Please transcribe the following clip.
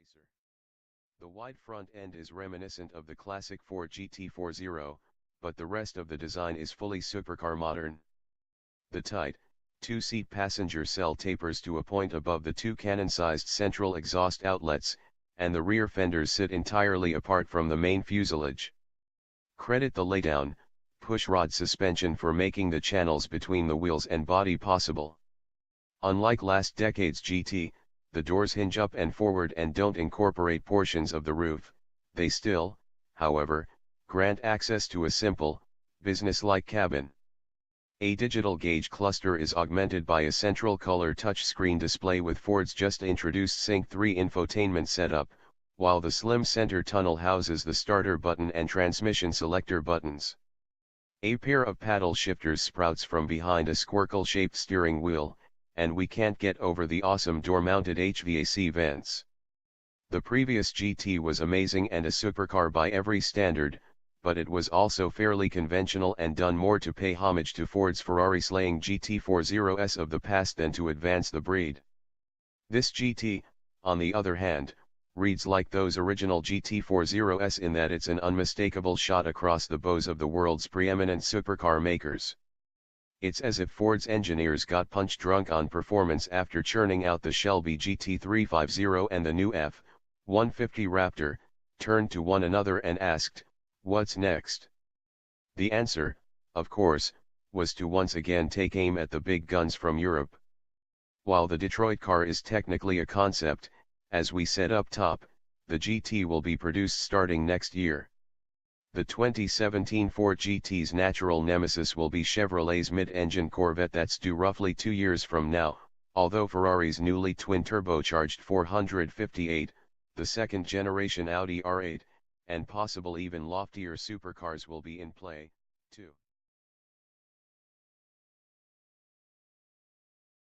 racer. The wide front end is reminiscent of the classic Ford GT40, but the rest of the design is fully supercar modern. The tight, two-seat passenger cell tapers to a point above the two cannon-sized central exhaust outlets, and the rear fenders sit entirely apart from the main fuselage. Credit the laydown, pushrod suspension for making the channels between the wheels and body possible. Unlike last decade's GT, the doors hinge up and forward and don't incorporate portions of the roof. They still, however, grant access to a simple, business-like cabin. A digital gauge cluster is augmented by a central color touchscreen display with Ford's just introduced Sync 3 infotainment setup, while the slim center tunnel houses the starter button and transmission selector buttons. A pair of paddle shifters sprouts from behind a squircle-shaped steering wheel, and we can't get over the awesome door-mounted HVAC vents. The previous GT was amazing and a supercar by every standard, but it was also fairly conventional and done more to pay homage to Ford's Ferrari-slaying GT40s of the past than to advance the breed. This GT, on the other hand, reads like those original GT40s in that it's an unmistakable shot across the bows of the world's preeminent supercar makers. It's as if Ford's engineers got punch-drunk on performance after churning out the Shelby GT350 and the new F-150 Raptor, turned to one another and asked, "What's next?" The answer, of course, was to once again take aim at the big guns from Europe. While the Detroit car is technically a concept, as we said up top, the GT will be produced starting next year. The 2017 Ford GT's natural nemesis will be Chevrolet's mid-engine Corvette that's due roughly 2 years from now, although Ferrari's newly twin-turbocharged 458, the second-generation Audi R8, and possible even loftier supercars will be in play, too.